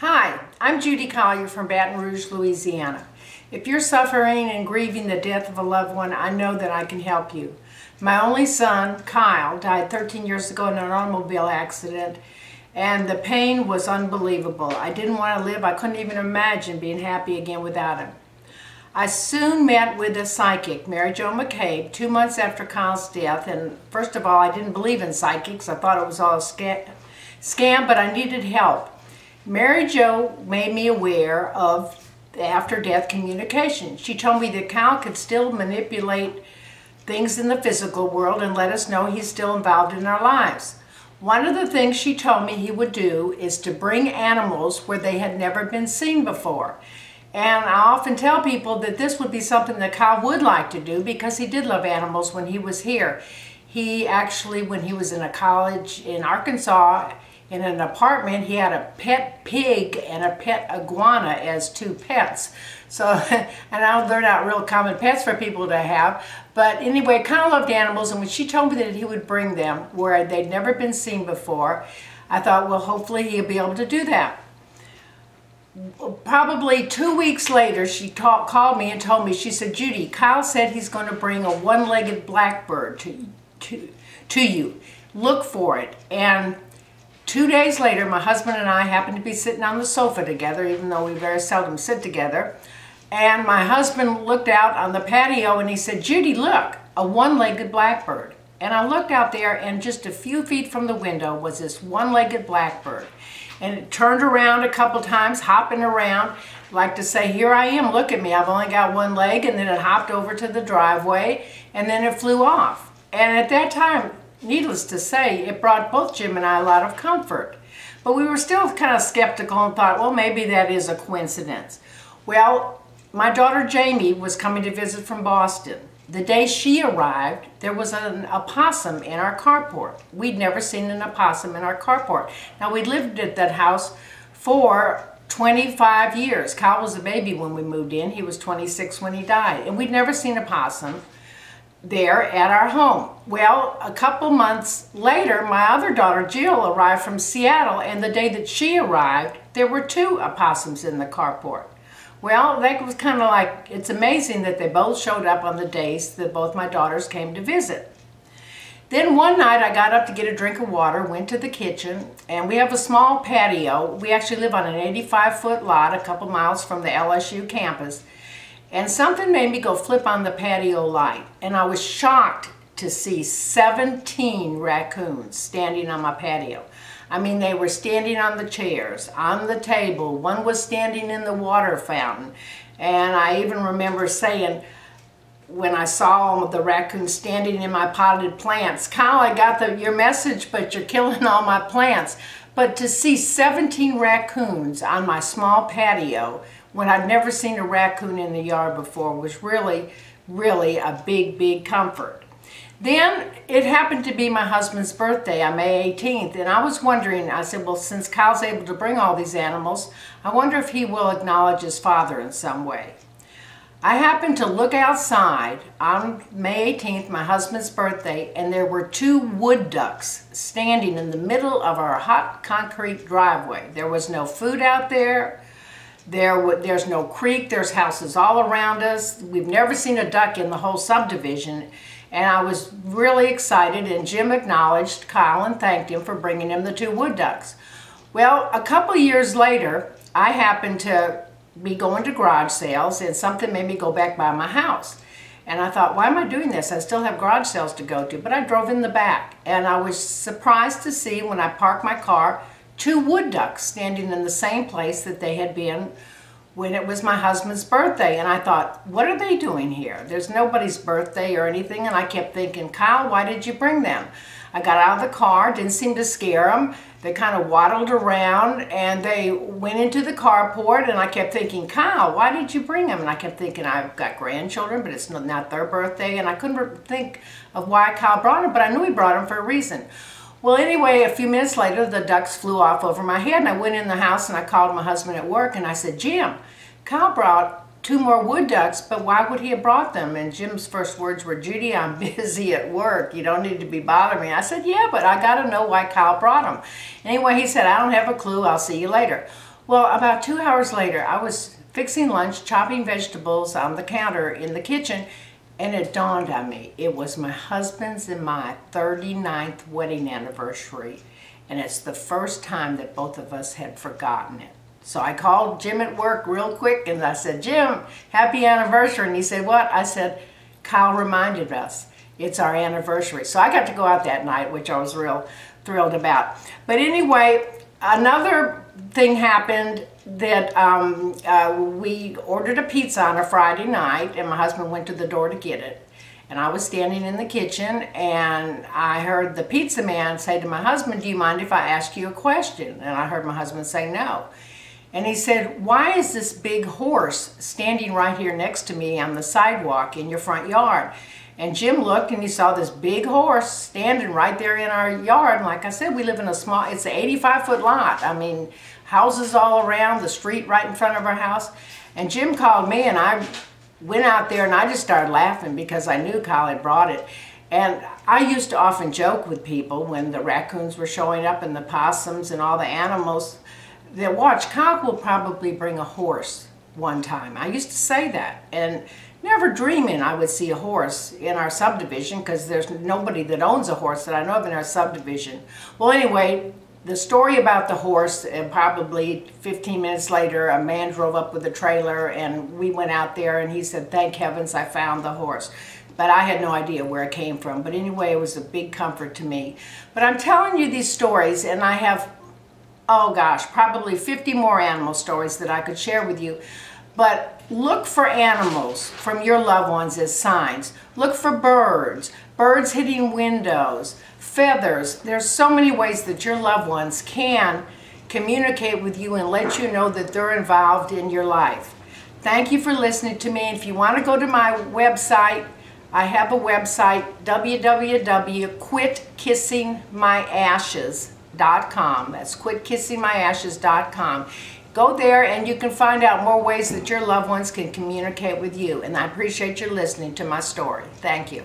Hi, I'm Judy Collier from Baton Rouge, Louisiana. If you're suffering and grieving the death of a loved one, I know that I can help you. My only son, Kyle, died 13 years ago in an automobile accident, and the pain was unbelievable. I didn't want to live. I couldn't even imagine being happy again without him. I soon met with a psychic, Mary Jo McCabe, 2 months after Kyle's death, and first of all, I didn't believe in psychics. I thought it was all a scam, but I needed help. Mary Jo made me aware of after-death communication. She told me that Kyle could still manipulate things in the physical world and let us know he's still involved in our lives. One of the things she told me he would do is to bring animals where they had never been seen before. And I often tell people that this would be something that Kyle would like to do because he did love animals when he was here. He actually, when he was in a college in Arkansas, in an apartment, he had a pet pig and a pet iguana as two pets. So, and I know they're not real common pets for people to have. But anyway, Kyle loved animals, and when she told me that he would bring them where they'd never been seen before, I thought, well, hopefully he'll be able to do that. Probably 2 weeks later, she called me and told me, she said, Judy, Kyle said he's going to bring a one-legged blackbird to you. Look for it. And 2 days later, my husband and I happened to be sitting on the sofa together, even though we very seldom sit together. And my husband looked out on the patio and he said, Judy, look, a one-legged blackbird. And I looked out there, and just a few feet from the window was this one-legged blackbird. And it turned around a couple times, hopping around, like to say, here I am, look at me, I've only got one leg. And then it hopped over to the driveway, and then it flew off. And at that time, needless to say, it brought both Jim and I a lot of comfort. But we were still kind of skeptical and thought, well, maybe that is a coincidence. Well, my daughter Jamie was coming to visit from Boston. The day she arrived, there was an opossum in our carport. We'd never seen an opossum in our carport. Now, we lived at that house for 25 years. Kyle was a baby when we moved in. He was 26 when he died. And we'd never seen a possum there at our home. Well, a couple months later, my other daughter Jill arrived from Seattle, and the day that she arrived, there were 2 opossums in the carport. Well, that was kind of like, it's amazing that they both showed up on the days that both my daughters came to visit. Then one night I got up to get a drink of water, went to the kitchen, and we have a small patio. We actually live on an 85-foot lot a couple miles from the LSU campus. And something made me go flip on the patio light, and I was shocked to see 17 raccoons standing on my patio. I mean, they were standing on the chairs, on the table. One was standing in the water fountain. And I even remember saying, when I saw the raccoons standing in my potted plants, Kyle, I got your message, but you're killing all my plants. But to see 17 raccoons on my small patio when I'd never seen a raccoon in the yard before was really, really a big, big comfort. Then it happened to be my husband's birthday on May 18th, and I was wondering, I said, well, since Kyle's able to bring all these animals, I wonder if he will acknowledge his father in some way. I happened to look outside on May 18th, my husband's birthday, and there were 2 wood ducks standing in the middle of our hot concrete driveway. There was no food out there. There's no creek. There's houses all around us. We've never seen a duck in the whole subdivision. And I was really excited, and Jim acknowledged Kyle and thanked him for bringing him the 2 wood ducks. Well, a couple years later, I happened to be going to garage sales, and something made me go back by my house. And I thought, why am I doing this? I still have garage sales to go to. But I drove in the back, and I was surprised to see when I parked my car 2 wood ducks standing in the same place that they had been when it was my husband's birthday. And I thought, what are they doing here? There's nobody's birthday or anything. And I kept thinking, Kyle, why did you bring them? I got out of the car, didn't seem to scare them. They kind of waddled around, and they went into the carport, and I kept thinking, Kyle, why did you bring them? And I kept thinking, I've got grandchildren, but it's not their birthday. And I couldn't think of why Kyle brought them, but I knew he brought them for a reason. Well, anyway, a few minutes later, the ducks flew off over my head, and I went in the house, and I called my husband at work, and I said, Jim, Kyle brought 2 more wood ducks, but why would he have brought them? And Jim's first words were, Judy, I'm busy at work. You don't need to be bothering me. I said, yeah, but I got to know why Kyle brought them. Anyway, he said, I don't have a clue. I'll see you later. Well, about 2 hours later, I was fixing lunch, chopping vegetables on the counter in the kitchen, and it dawned on me. It was my husband's and my 39th wedding anniversary, and it's the first time that both of us had forgotten it. So I called Jim at work real quick, and I said, Jim, happy anniversary. And he said, what? I said, Kyle reminded us. It's our anniversary. So I got to go out that night, which I was real thrilled about. But anyway, another thing happened that we ordered a pizza on a Friday night, and my husband went to the door to get it. And I was standing in the kitchen, and I heard the pizza man say to my husband, do you mind if I ask you a question? And I heard my husband say no. And he said, why is this big horse standing right here next to me on the sidewalk in your front yard? And Jim looked and he saw this big horse standing right there in our yard. And like I said, we live in a small, it's an 85-foot lot. I mean, houses all around, the street right in front of our house. And Jim called me, and I went out there and I just started laughing because I knew Kyle had brought it. And I used to often joke with people when the raccoons were showing up and the possums and all the animals that watch, Kyle will probably bring a horse one time. I used to say that, and never dreaming I would see a horse in our subdivision, because there's nobody that owns a horse that I know of in our subdivision. Well, anyway, the story about the horse, and probably 15 minutes later, a man drove up with a trailer, and we went out there, and he said, thank heavens I found the horse. But I had no idea where it came from. But anyway, it was a big comfort to me. But I'm telling you these stories, and I have, oh gosh, probably 50 more animal stories that I could share with you. But look for animals from your loved ones as signs. Look for birds, birds hitting windows, feathers. There's so many ways that your loved ones can communicate with you and let you know that they're involved in your life. Thank you for listening to me. If you want to go to my website, I have a website, www.quitkissingmyashes.com. That's quitkissingmyashes.com. Go there and you can find out more ways that your loved ones can communicate with you. And I appreciate your listening to my story. Thank you.